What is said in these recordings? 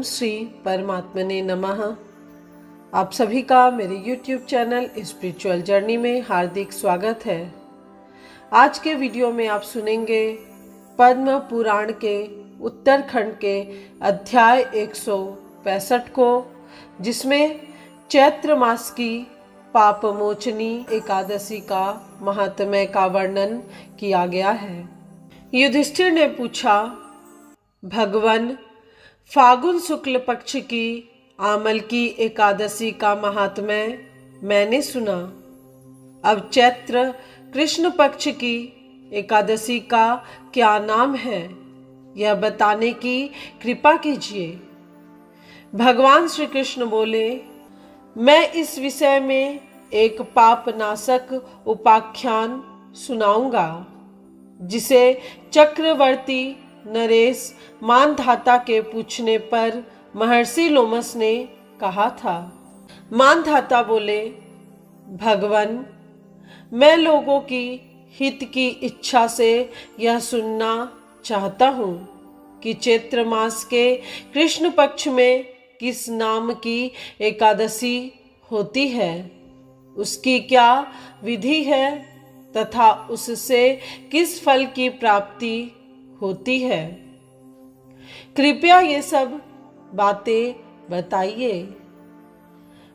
ओम श्री परमात्मने नमः। आप सभी का मेरे YouTube चैनल स्पिरिचुअल जर्नी में हार्दिक स्वागत है। आज के वीडियो में आप सुनेंगे पद्म पुराण के उत्तरखंड के अध्याय 165 को, जिसमें चैत्र मास की पापमोचनी एकादशी का महात्म्य का वर्णन किया गया है। युधिष्ठिर ने पूछा, भगवान, फागुन शुक्ल पक्ष की आमल की एकादशी का महात्म्य मैंने सुना। अब चैत्र कृष्ण पक्ष की एकादशी का क्या नाम है, यह बताने की कृपा कीजिए। भगवान श्री कृष्ण बोले, मैं इस विषय में एक पापनाशक उपाख्यान सुनाऊंगा, जिसे चक्रवर्ती नरेश मानधाता के पूछने पर महर्षि लोमस ने कहा था। मानधाता बोले, भगवान, मैं लोगों की हित की इच्छा से यह सुनना चाहता हूँ कि चैत्र मास के कृष्ण पक्ष में किस नाम की एकादशी होती है, उसकी क्या विधि है तथा उससे किस फल की प्राप्ति होती है। कृपया ये सब बातें बताइए।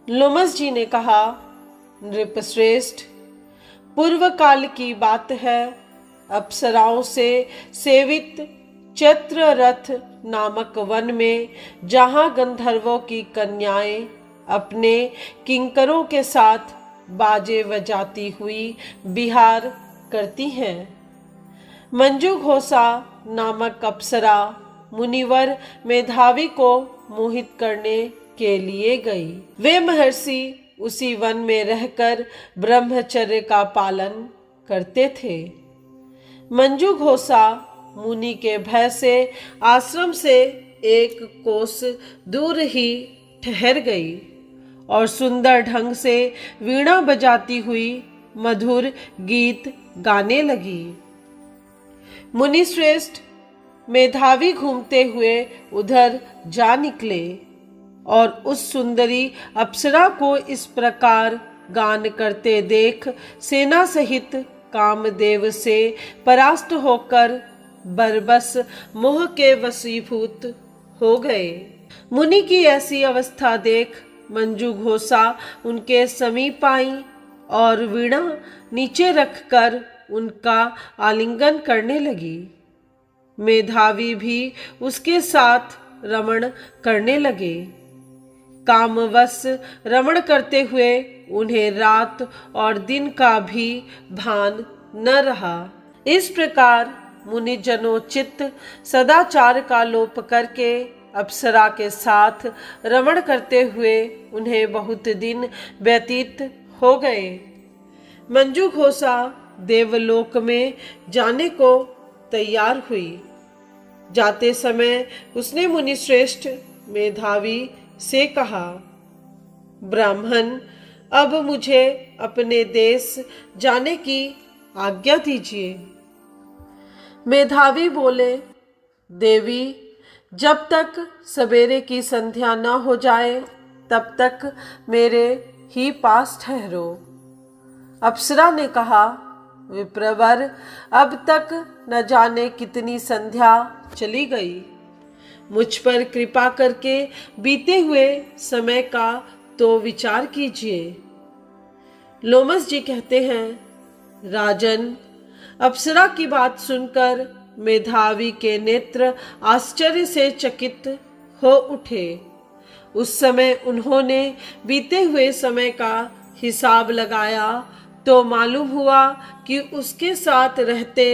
लोमस जी ने कहा, नृपश्रेष्ठ, पूर्व काल की बात है। अप्सराओं से सेवित चैत्र रथ नामक वन में, जहाँ गंधर्वों की कन्याएं अपने किंकरों के साथ बाजे बजाती हुई विहार करती हैं, मंजूघोषा नामक अप्सरा मुनिवर मेधावी को मोहित करने के लिए गई। वे महर्षि उसी वन में रहकर ब्रह्मचर्य का पालन करते थे। मंजूघोषा मुनि के भय से आश्रम से एक कोस दूर ही ठहर गई और सुंदर ढंग से वीणा बजाती हुई मधुर गीत गाने लगी। मुनि श्रेष्ठ मेधावी घूमते हुए उधर जा निकले और उस सुंदरी अप्सरा को इस प्रकार गान करते देख सेना सहित कामदेव से परास्त होकर बरबस मोह के वशीभूत हो गए। मुनि की ऐसी अवस्था देख मंजूघोषा उनके समीप आई और वीणा नीचे रखकर उनका आलिंगन करने लगी। मेधावी भी उसके साथ रमण करने लगे। कामवश रमण करते हुए उन्हें रात और दिन का भी भान न रहा। इस प्रकार मुनिजनोचित सदाचार का लोप करके अप्सरा के साथ रमण करते हुए उन्हें बहुत दिन व्यतीत हो गए। मंजूघोषा देवलोक में जाने को तैयार हुई। जाते समय उसने मुनिश्रेष्ठ मेधावी से कहा, ब्राह्मण, अब मुझे अपने देश जाने की आज्ञा दीजिए। मेधावी बोले, देवी, जब तक सवेरे की संध्या न हो जाए तब तक मेरे ही पास ठहरो। अप्सरा ने कहा, विप्रवर, अब तक न जाने कितनी संध्या चली गई। मुझ पर कृपा करके बीते हुए समय का तो विचार कीजिए। लोमस जी कहते हैं, राजन, अप्सरा की बात सुनकर मेधावी के नेत्र आश्चर्य से चकित हो उठे। उस समय उन्होंने बीते हुए समय का हिसाब लगाया तो मालूम हुआ कि उसके साथ रहते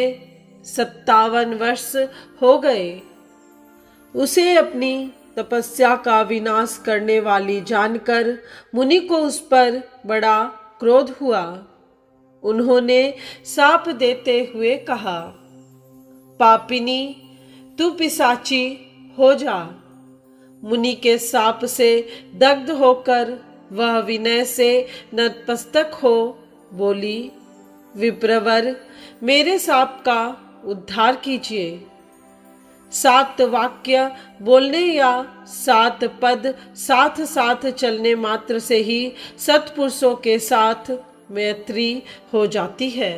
57 वर्ष हो गए। उसे अपनी तपस्या का विनाश करने वाली जानकर मुनि को उस पर बड़ा क्रोध हुआ। उन्होंने शाप देते हुए कहा, पापिनी, तू पिशाची हो जा। मुनि के शाप से दग्ध होकर वह विनय से नतमस्तक हो बोली, विप्रवर, मेरे शाप का उद्धार कीजिए। 7 वाक्य बोलने या 7 पद साथ साथ चलने मात्र से ही सत्पुरुषों के साथ मैत्री हो जाती है।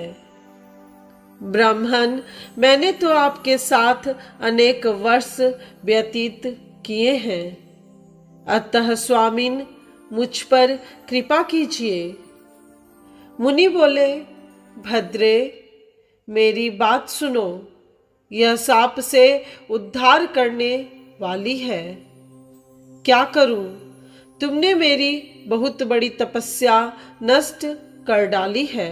ब्राह्मण, मैंने तो आपके साथ अनेक वर्ष व्यतीत किए हैं, अतः स्वामिन मुझ पर कृपा कीजिए। मुनि बोले, भद्रे, मेरी बात सुनो, यह साप से उद्धार करने वाली है। क्या करूं? तुमने मेरी बहुत बड़ी तपस्या नष्ट कर डाली है।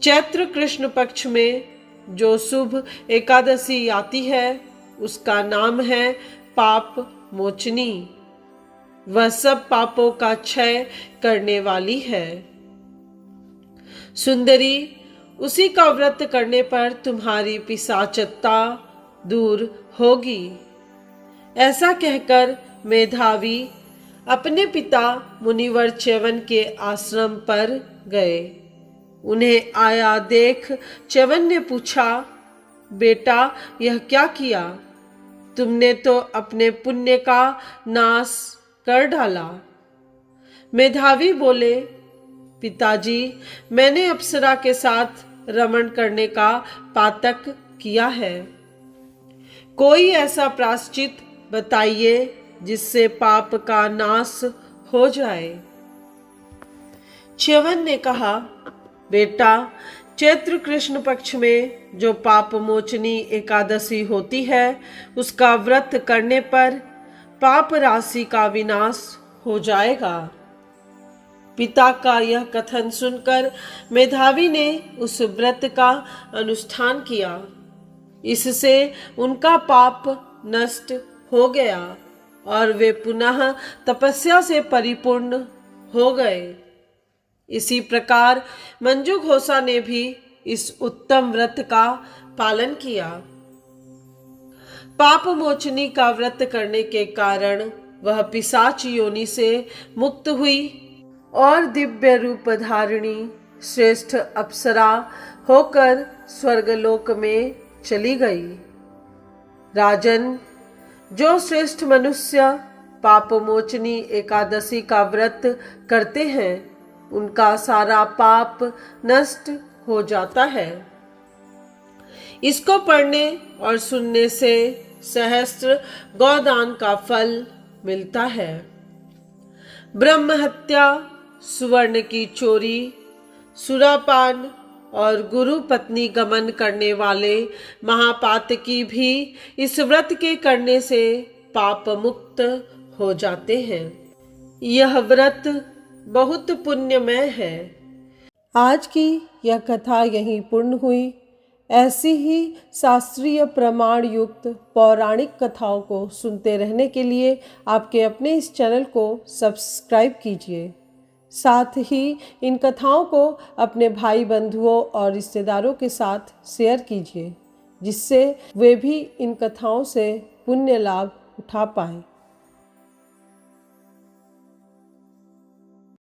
चैत्र कृष्ण पक्ष में जो शुभ एकादशी आती है उसका नाम है पाप मोचनी। वह सब पापों का क्षय करने वाली है। सुंदरी, उसी का व्रत करने पर तुम्हारी पिशाचता दूर होगी। ऐसा कहकर मेधावी अपने पिता मुनिवर च्यवन के आश्रम पर गए। उन्हें आया देख च्यवन ने पूछा, बेटा, यह क्या किया? तुमने तो अपने पुण्य का नाश कर डाला। मेधावी बोले, पिताजी, मैंने अप्सरा के साथ रमण करने का पातक किया है। कोई ऐसा प्रायश्चित बताइए जिससे पाप का नाश हो जाए। च्यवन ने कहा, बेटा, चैत्र कृष्ण पक्ष में जो पाप मोचनी एकादशी होती है उसका व्रत करने पर पाप राशि का विनाश हो जाएगा। पिता का यह कथन सुनकर मेधावी ने उस व्रत का अनुष्ठान किया। इससे उनका पाप नष्ट हो गया और वे पुनः तपस्या से परिपूर्ण हो गए। इसी प्रकार मंजू घोषा ने भी इस उत्तम व्रत का पालन किया। पाप मोचनी का व्रत करने के कारण वह पिशाच योनि से मुक्त हुई और दिव्य रूप धारिणी श्रेष्ठ अप्सरा होकर स्वर्गलोक में चली गई। राजन, जो श्रेष्ठ मनुष्य पापमोचनी एकादशी का व्रत करते हैं उनका सारा पाप नष्ट हो जाता है। इसको पढ़ने और सुनने से सहस्त्र गौदान का फल मिलता है। ब्रह्म हत्या, सुवर्ण की चोरी, सुरापान और गुरु पत्नी गमन करने वाले महापातकी भी इस व्रत के करने से पाप मुक्त हो जाते हैं। यह व्रत बहुत पुण्यमय है। आज की यह कथा यहीं पूर्ण हुई। ऐसी ही शास्त्रीय प्रमाण युक्त पौराणिक कथाओं को सुनते रहने के लिए आपके अपने इस चैनल को सब्सक्राइब कीजिए। साथ ही इन कथाओं को अपने भाई बंधुओं और रिश्तेदारों के साथ शेयर कीजिए, जिससे वे भी इन कथाओं से पुण्य लाभ उठा पाएं।